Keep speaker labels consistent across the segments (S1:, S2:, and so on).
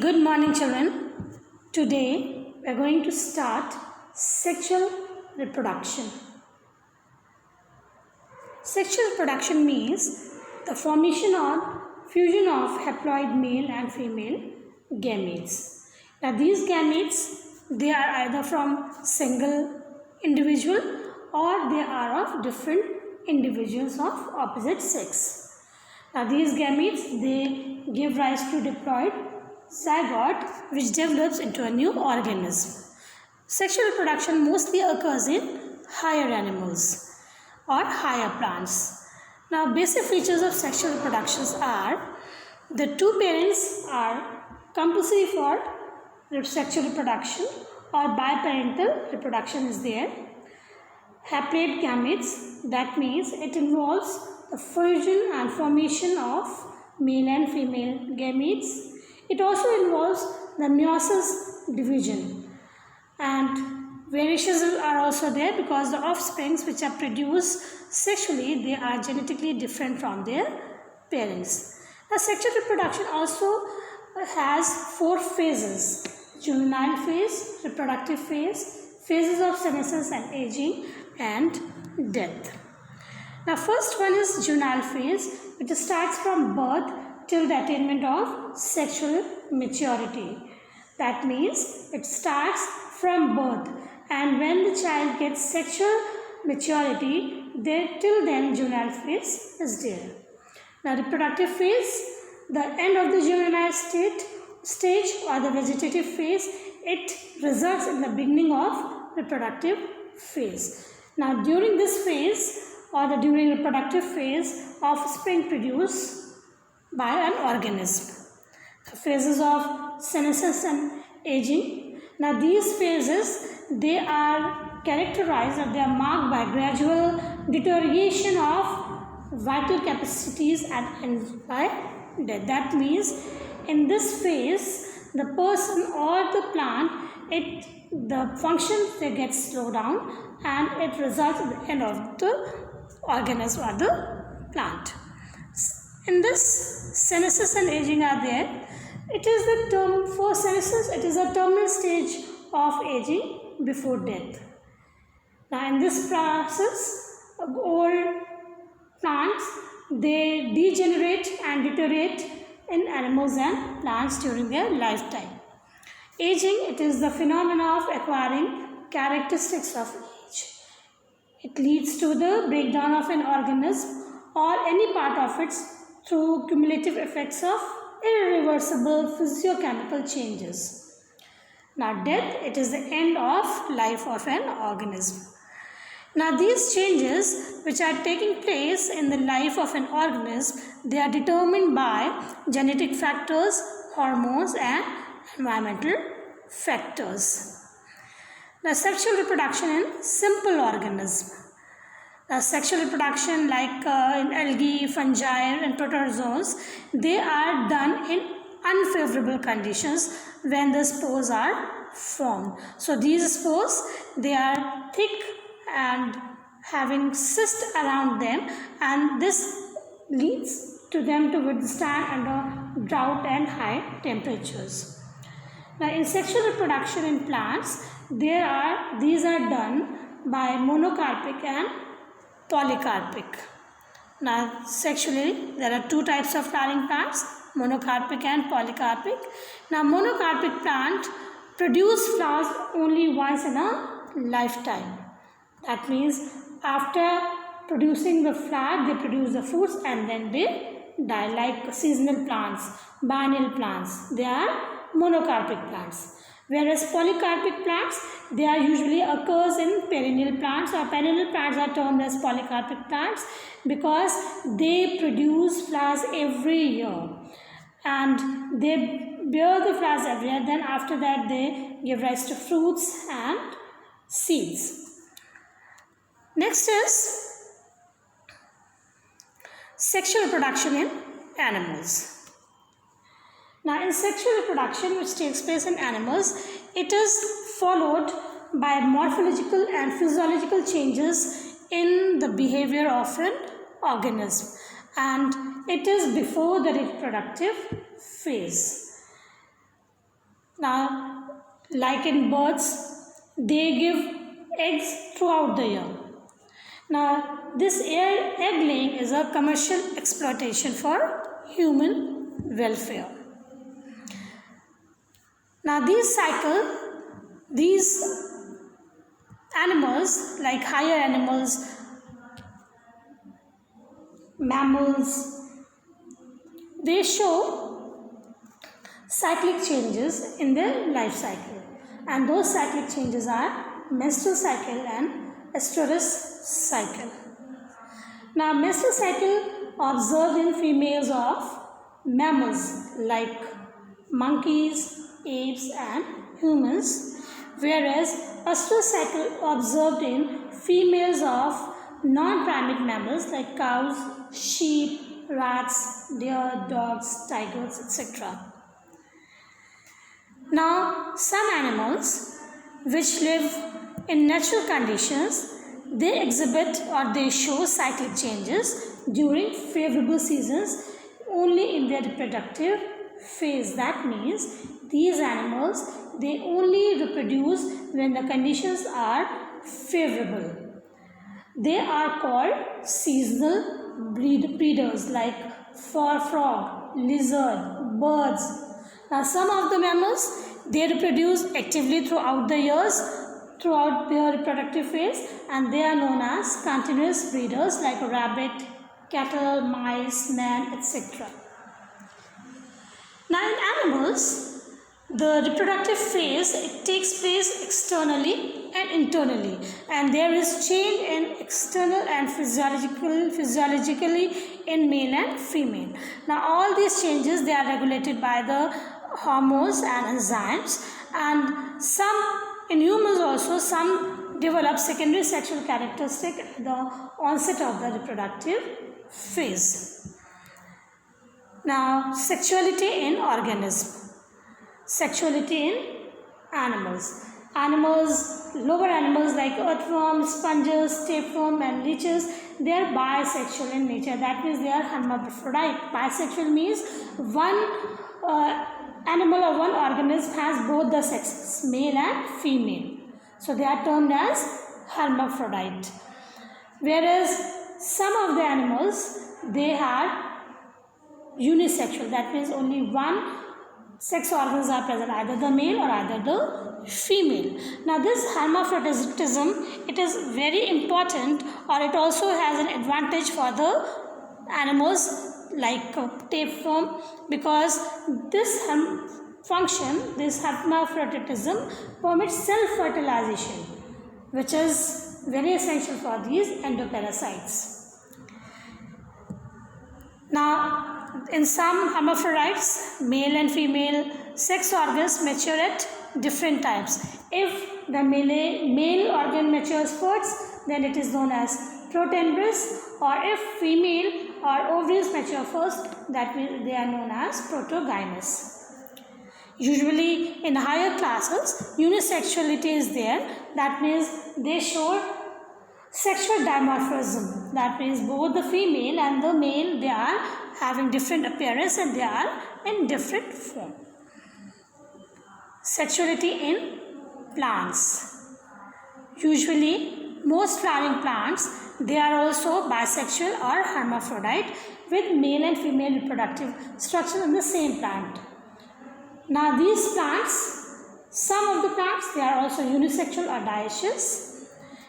S1: Good morning, children. Today we are going to start sexual reproduction. Sexual reproduction means the formation or fusion of haploid male and female gametes. Now these gametes, they are either from single individual or they are of different individuals of opposite sex. Now these gametes, they give rise to diploid zygote which develops into a new organism. Sexual reproduction mostly occurs in higher animals or higher plants. Now basic features of sexual reproductions are the two parents are compulsory for sexual reproduction or biparental reproduction is there. Haploid gametes, that means it involves the fusion and formation of male and female gametes. It also involves the meiosis division, and variations are also there because the offsprings which are produced sexually, they are genetically different from their parents. Now sexual reproduction also has four phases: juvenile phase, reproductive phase, phases of senescence and aging, and death. Now first one is juvenile phase, which starts from birth till the attainment of sexual maturity. That means it starts from birth, and when the child gets sexual maturity, till then juvenile phase is there. Now reproductive phase, the end of the juvenile stage or the vegetative phase, it results in the beginning of reproductive phase. Now during this phase or during reproductive phase, offspring produced by an organism. Phases of senescence and aging. Now these phases, they are characterized or they are marked by gradual deterioration of vital capacities and by death. That means in this phase, the person or the plant, the functions, they get slowed down and it results in the end of the organism or the plant. In this, senescence and aging are there. It is the term for senescence, it is a terminal stage of aging before death. Now in this process, old plants, they degenerate and deteriorate in animals and plants during their lifetime. Aging, it is the phenomena of acquiring characteristics of age. It leads to the breakdown of an organism or any part of it through cumulative effects of irreversible physiochemical changes. Now death, it is the end of life of an organism. Now these changes which are taking place in the life of an organism, they are determined by genetic factors, hormones and environmental factors. Now sexual reproduction in simple organisms. Sexual reproduction like in algae, fungi and protozoans, they are done in unfavorable conditions when the spores are formed. So these spores, they are thick and having cysts around them, and this leads to them to withstand under drought and high temperatures. Now in sexual reproduction in plants, these are done by monocarpic and polycarpic. Now sexually, there are two types of flowering plants, monocarpic and polycarpic. Now monocarpic plant produce flowers only once in a lifetime. That means after producing the flower, they produce the fruits and then they die, like seasonal plants, biennial plants. They are monocarpic plants. Whereas polycarpic plants, they are usually occurs in perennial plants, or perennial plants are termed as polycarpic plants because they produce flowers every year and they bear the flowers every year. Then after that they give rise to fruits and seeds. Next is sexual reproduction in animals. Now in sexual reproduction which takes place in animals, it is followed by morphological and physiological changes in the behavior of an organism, and it is before the reproductive phase. Now, like in birds, they give eggs throughout the year. Now, this egg laying is a commercial exploitation for human welfare. Now, these animals, like higher animals, mammals, they show cyclic changes in their life cycle, and those cyclic changes are menstrual cycle and estrus cycle. Now, menstrual cycle observed in females of mammals like monkeys, apes and humans, whereas estrus cycle observed in females of non-primate mammals like cows, sheep, rats, deer, dogs, tigers, etc. Now, some animals which live in natural conditions, they exhibit or they show cyclic changes during favorable seasons only in their reproductive phase. That means these animals, they only reproduce when the conditions are favorable. They are called seasonal breeders like frog, lizard, birds. Now, some of the mammals, they reproduce actively throughout the years, throughout their reproductive phase, and they are known as continuous breeders like rabbit, cattle, mice, man, etc. Now, in animals, the reproductive phase, it takes place externally and internally, and there is change in external and physiologically in male and female. Now, all these changes, they are regulated by the hormones and enzymes, and some in humans also, some develop secondary sexual characteristic at the onset of the reproductive phase. Now, sexuality in organism. Sexuality in animals. Lower animals like earthworms, sponges, tapeworm and leeches, they are bisexual in nature. That means they are hermaphrodite. Bisexual means one animal or one organism has both the sexes, male and female. So they are termed as hermaphrodite. Whereas some of the animals, they are unisexual. That means only one sex organs are present, either the male or either the female. Now, this hermaphroditism, it is very important, or it also has an advantage for the animals like tapeworm, because this function, this hermaphroditism, permits self-fertilization, which is very essential for these endoparasites. Now, in some hermaphrodites, male and female sex organs mature at different times. If the male organ matures first, then it is known as protandrous, or if female or ovaries mature first, that means they are known as protogynous. Usually in higher classes, unisexuality is there. That means they show sexual dimorphism. That means both the female and the male, they are having different appearance and they are in different form. Sexuality in plants. Usually most flowering plants, they are also bisexual or hermaphrodite with male and female reproductive structure in the same plant. Now, these plants, some of the plants, they are also unisexual or dioecious.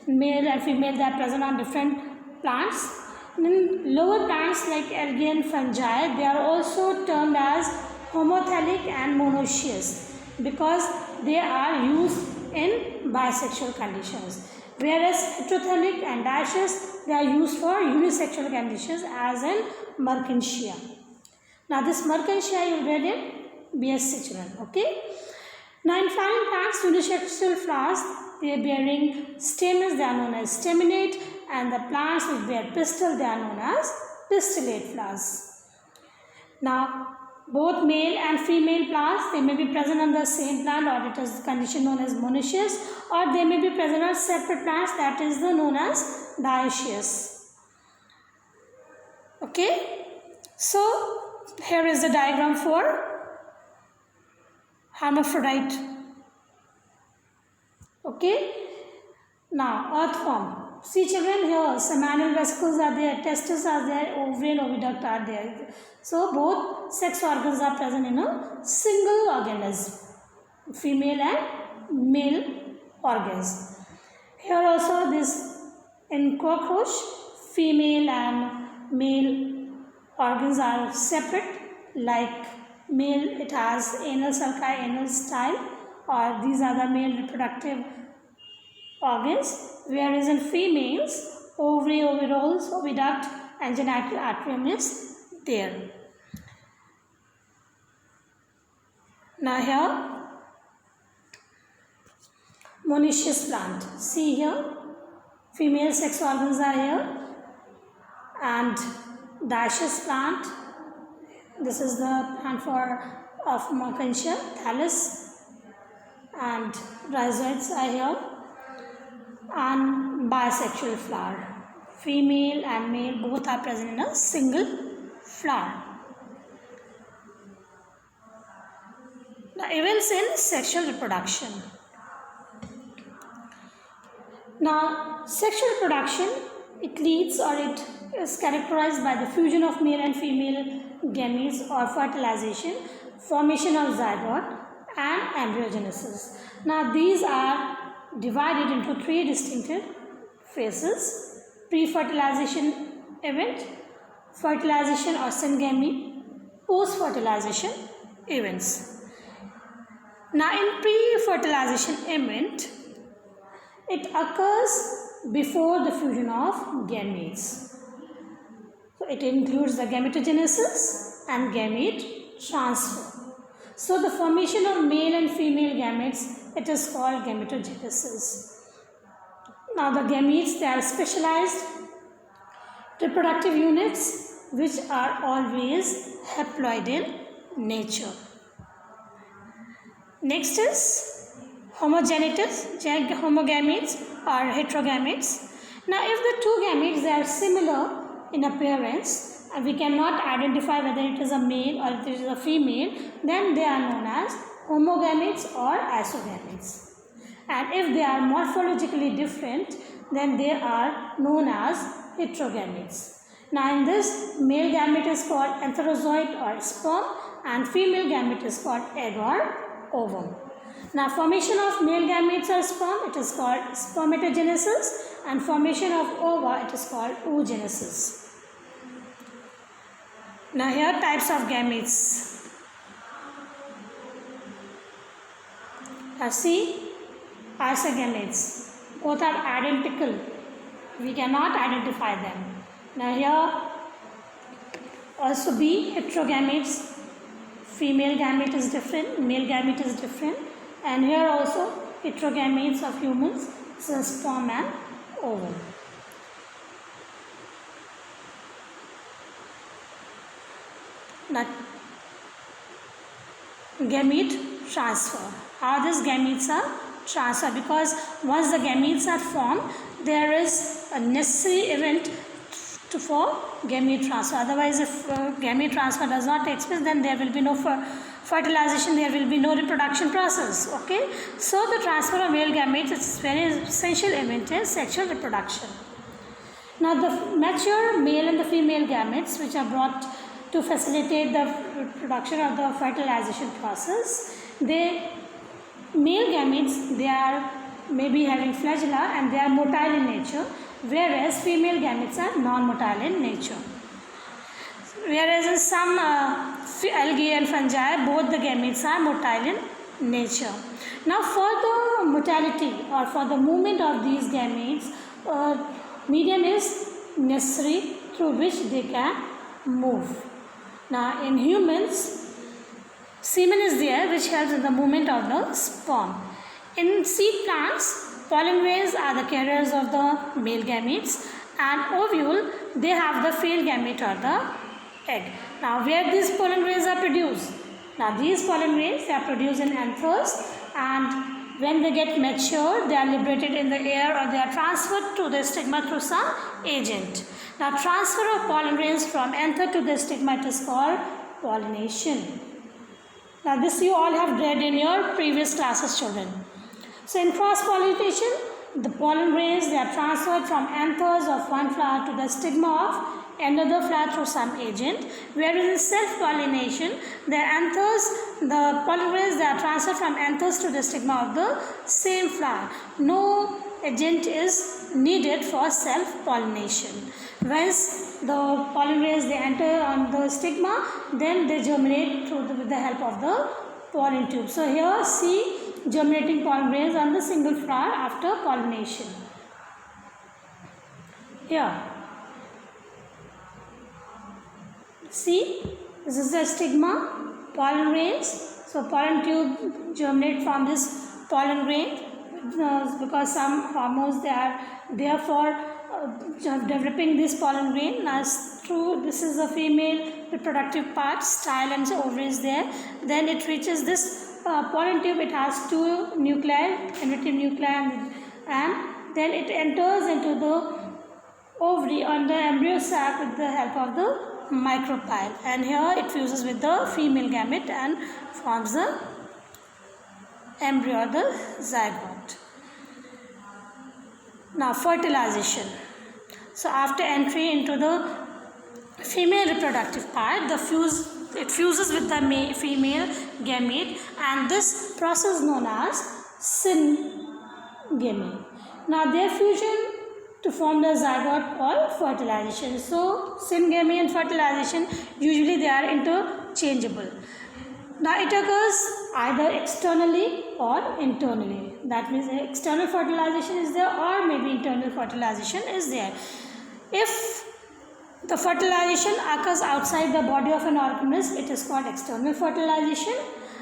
S1: Male and female, they are present on different plants. In lower plants like algae and fungi, they are also termed as homothelic and monoecious because they are used in bisexual conditions. Whereas heterothelic and dioecious, they are used for unisexual conditions as in Mertensia. Now, this Mertensia you will read in BSc children. Okay. Now, in flowering plants, unisexual flowers, they are bearing stamens, they are known as staminate, and the plants which bear pistil, they are known as pistillate flowers. Now, both male and female plants, they may be present on the same plant, or it is the condition known as monoecious, or they may be present on separate plants, that is the known as dioecious. Okay. So, here is the diagram for hermaphrodite. Okay. Now earth form. See children, here seminal vesicles are there, testes are there, ovarian oviduct are there. So both sex organs are present in a single organism, female and male organs. Here also this in cockroach, female and male organs are separate. Like male, it has anal sulci, anal style, or these are the male reproductive organs, whereas in females, ovary, ovules, oviduct and genital atrium is there. Now here, monoecious plant. See here, female sex organs are here, and dioecious plant. This is the plant of Mercantia, thallus, and rhizoids are here, and bisexual flower. Female and male both are present in a single flower. Now, events in sexual reproduction. Now, sexual reproduction, it leads or it is characterized by the fusion of male and female gametes or fertilization, formation of zygote and embryogenesis. Now, these are divided into three distinctive phases: pre-fertilization event, fertilization or syngamy, post-fertilization events. Now, in pre-fertilization event, it occurs before the fusion of gametes. So, it includes the gametogenesis and gamete transfer. So, the formation of male and female gametes, it is called gametogenesis. Now, the gametes, they are specialized reproductive units which are always haploid in nature. Next is homogeneous homogametes or heterogametes. Now, if the two gametes, they are similar in appearance and we cannot identify whether it is a male or it is a female, then they are known as homogametes or isogametes. And if they are morphologically different, then they are known as heterogametes. Now, in this, male gamete is called antherozoid or sperm and female gamete is called egg or ovum. Now, formation of male gametes or sperm, it is called spermatogenesis, and formation of ova, it is called oogenesis. Now, here types of gametes. Now, see, isogametes, both are identical. We cannot identify them. Now, here also be heterogametes. Female gamete is different, male gamete is different, and here also heterogametes of humans, so sperm and ovum. Now, gamete transfer. How these gametes are transferred? Because once the gametes are formed, there is a necessary event for gamete transfer. Otherwise, if gamete transfer does not take place, then there will be no fertilization, there will be no reproduction process. Okay, so the transfer of male gametes is very essential event in sexual reproduction. Now, the mature male and the female gametes, which are brought to facilitate the production of the fertilization process, male gametes, they are maybe having flagella and they are motile in nature, whereas female gametes are non-motile in nature. Whereas in some algae and fungi, both the gametes are motile in nature. Now, for the motility or for the movement of these gametes, medium is necessary through which they can move. Now, in humans, semen is there which helps in the movement of the sperm. In seed plants, pollen grains are the carriers of the male gametes, and ovule, they have the female gamete or the egg. Now, where these pollen grains are produced? Now, these pollen grains, they are produced in anthers, and when they get mature, they are liberated in the air or they are transferred to the stigma through some agent. Now, transfer of pollen grains from anther to the stigma is called pollination. Now this you all have read in your previous classes, children. So in cross-pollination, the pollen grains, they are transferred from anthers of one flower to the stigma of another flower through some agent. Whereas in self-pollination, the pollen grains, they are transferred from anthers to the stigma of the same flower. No agent is needed for self-pollination. Once the pollen grains, they enter on the stigma, then they germinate with the help of the pollen tube. So here see germinating pollen grains on the single flower after pollination. Here, see, this is the stigma, pollen grains. So pollen tube germinate from this pollen grain because some hormones, they are there for developing this pollen grain. As true, this is the female reproductive part, style and ovaries there. Then it reaches this pollen tube. It has two nuclei, generative nuclei, and then it enters into the ovary on the embryo sac with the help of the micropyle, and here it fuses with the female gamete and forms the embryo or the zygote. Now fertilization. So after entry into the female reproductive part, it fuses with the female gamete, and this process known as syngamy. Now their fusion to form the zygote called fertilization. So syngamy and fertilization, usually they are interchangeable. Now it occurs either externally or internally. That means external fertilization is there or maybe internal fertilization is there. If the fertilization occurs outside the body of an organism, it is called external fertilization,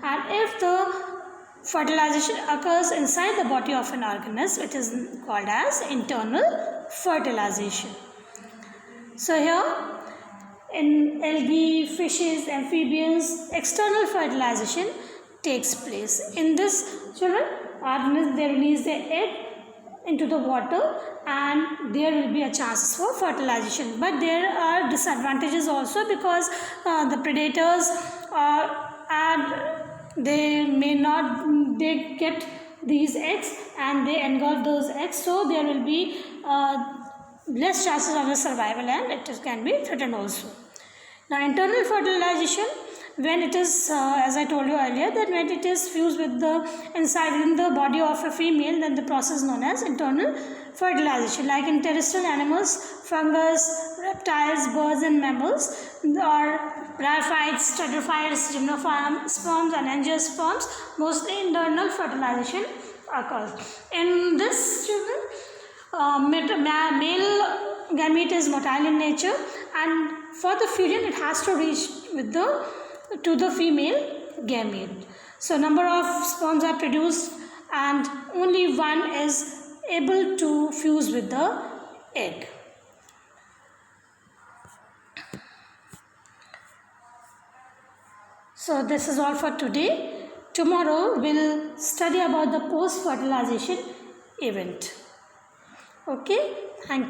S1: and if the fertilization occurs inside the body of an organism, it is called as internal fertilization. So here in algae, fishes, amphibians, external fertilization takes place. In this, children, organisms, they release their egg into the water and there will be a chance for fertilization. But there are disadvantages also, because the predators they get these eggs and they engulf those eggs, so there will be less chances of the survival and it can be threatened also. Now internal fertilization, when it is as I told you earlier, that when it is fused with the inside in the body of a female, then the process known as internal fertilization. Like in terrestrial animals, fungus, reptiles, birds and mammals, or bryophytes, stridophytes, gymnosperms and angiosperms, mostly internal fertilization occurs. In this, children, male gamete is motile in nature, and for the fusion it has to reach to the female gamete. So number of sperms are produced and only one is able to fuse with the egg. So this is all for today. Tomorrow we'll study about the post-fertilization event. Okay, thank you.